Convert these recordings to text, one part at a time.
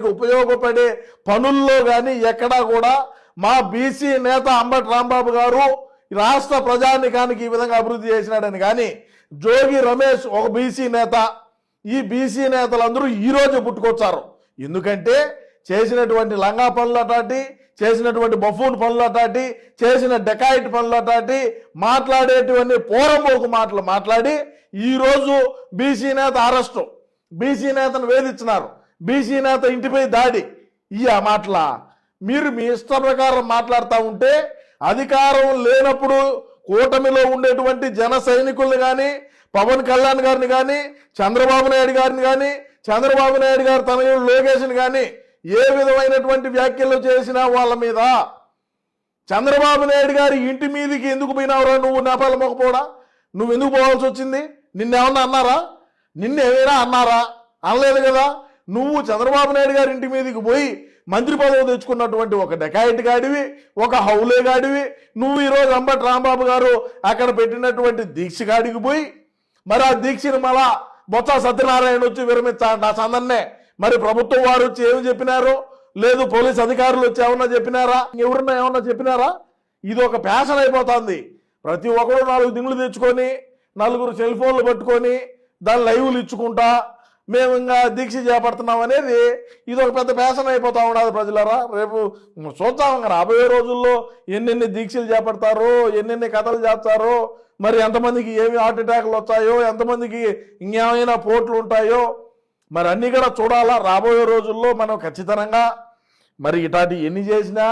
ప్రజానికానికి ఉపయోగపడే పనుల్లో కానీ ఎక్కడా కూడా మా బీసీ నేత అంబటి రాంబాబు గారు రాష్ట్ర ప్రజానికానికి ఈ విధంగా అభివృద్ధి చేసినాడని కానీ జోగి రమేష్ ఒక బీసీ నేత, ఈ బీసీ నేతలందరూ ఈరోజు పుట్టుకొచ్చారు. ఎందుకంటే చేసినటువంటి లంగా పనులటాటి, చేసినటువంటి బఫూన్ పనులటాటి, చేసిన డెకాయిట్ పనులటాటి మాట్లాడేటువంటి పోరంబోకు మాటలు మాట్లాడి ఈరోజు బీసీ నేత అరెస్టు, బీసీ నేతను వేధించినారు, బీసీ నేత ఇంటిపై దాడి. ఆ మాటల మీరు మీ ఇష్ట ప్రకారం మాట్లాడుతూ ఉంటే అధికారం లేనప్పుడు కూటమిలో ఉండేటువంటి జన సైనికుల్ని కానీ, పవన్ కళ్యాణ్ గారిని కానీ, చంద్రబాబు నాయుడు గారిని కానీ, చంద్రబాబు నాయుడు గారు తనయుడు లోకేష్ని కానీ ఏ విధమైనటువంటి వ్యాఖ్యలు చేసినా వాళ్ళ మీద చంద్రబాబు నాయుడు గారి ఇంటి మీదకి ఎందుకు పోయినావురా నువ్వు? నేపాల మొక్కపోడా నువ్వు ఎందుకు పోవాల్సి వచ్చింది? నిన్నేమన్నా అన్నారా? నిన్నేమైనా అన్నారా? అనలేదు కదా. నువ్వు చంద్రబాబు నాయుడు గారి ఇంటి మీదకి పోయి మంత్రి పదవి తెచ్చుకున్నటువంటి ఒక డెకాయిట్ గాడివి, ఒక హౌలే గాడివి. నువ్వు ఈరోజు అంబటి రాంబాబు గారు అక్కడ పెట్టినటువంటి దీక్ష గాడికి పోయి మరి ఆ దీక్షని మళ్ళా బొత్స సత్యనారాయణ వచ్చి విరమించాలంట ఆ సందన్నే. మరి ప్రభుత్వం వారు వచ్చి ఏమి చెప్పినారు? లేదు పోలీస్ అధికారులు వచ్చి ఏమన్నా చెప్పినారా? ఎవరన్నా ఏమన్నా చెప్పినారా? ఇది ఒక ప్యాషన్ అయిపోతుంది. ప్రతి ఒక్కరు 4 దిండ్లు తెచ్చుకొని, 4 సెల్ ఫోన్లు పట్టుకొని దాని లైవ్లు ఇచ్చుకుంటా మేము ఇంకా దీక్ష చేపడుతున్నాం అనేది ఇది ఒక పెద్ద ప్యాషన్ అయిపోతా ఉన్నది ప్రజలరా. రేపు చూద్దాం ఇంకా రాబోయే రోజుల్లో ఎన్నెన్ని దీక్షలు చేపడతారో, ఎన్నెన్ని కథలు చేస్తారో, మరి ఎంతమందికి ఏమి హార్ట్ అటాక్లు వచ్చాయో, ఎంతమందికి ఇంకేమైనా పోట్లు ఉంటాయో మరి అన్నీ కూడా చూడాలా. రాబోయే రోజుల్లో మనం ఖచ్చితంగా మరి ఇటాటి ఎన్ని చేసినా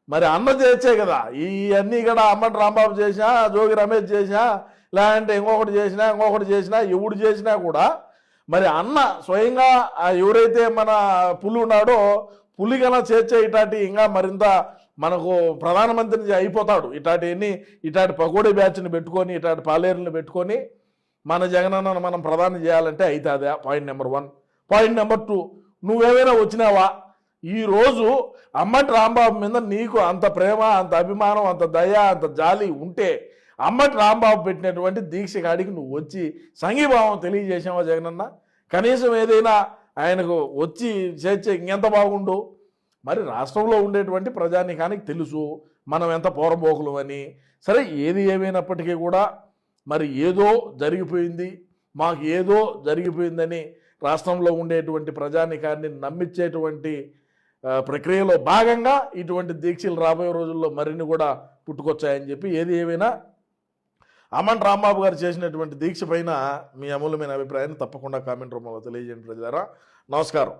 మరి అన్న చేసే కదా. ఈ అన్నీ కూడా అంబటి రాంబాబు చేసినా, జోగి రమేష్ చేసినా, లేదంటే ఇంకొకటి చేసినా ఎవడు చేసినా కూడా మరి అన్న స్వయంగా ఎవరైతే మన పులి ఉన్నాడో పులి కన్నా చేర్చే ఇటాటి ఇంకా మరింత మనకు ప్రధానమంత్రి అయిపోతాడు. ఇటాటి పకోడీ బ్యాచ్ని పెట్టుకొని, ఇటాటి పాలేరుని పెట్టుకొని మన జగనన్నను మనం ప్రధాని చేయాలంటే అవుతుంది. Point number 1. పాయింట్ నెంబర్ 2, నువ్వేమైనా వచ్చినావా? ఈరోజు అంబటి రాంబాబు మీద నీకు అంత ప్రేమ, అంత అభిమానం, అంత దయ, అంత జాలి ఉంటే అంబటి రాంబాబు పెట్టినటువంటి దీక్ష కాడికి నువ్వు వచ్చి సంఘీభావం తెలియజేసావా జగనన్న? కనీసం ఏదైనా ఆయనకు వచ్చి చేర్చే ఇంకెంత బాగుండు. మరి రాష్ట్రంలో ఉండేటువంటి ప్రజానీకానికి తెలుసు మనం ఎంత పోరబోకులు అని. సరే ఏది ఏమైనప్పటికీ కూడా మరి ఏదో జరిగిపోయింది, మాకు ఏదో జరిగిపోయిందని రాష్ట్రంలో ఉండేటువంటి ప్రజానీకాన్ని నమ్మించేటువంటి ప్రక్రియలో భాగంగా ఇటువంటి దీక్షలు రాబోయే రోజుల్లో మరిన్ని కూడా పుట్టుకొచ్చాయని చెప్పి ఏది ఏమైనా అంబటి రాంబాబు గారు చేసినటువంటి దీక్ష పైన మీ అమూల్యమైన అభిప్రాయాన్ని తప్పకుండా కామెంట్ రూపంలో తెలియజేయండి ప్రజలారా. నమస్కారం.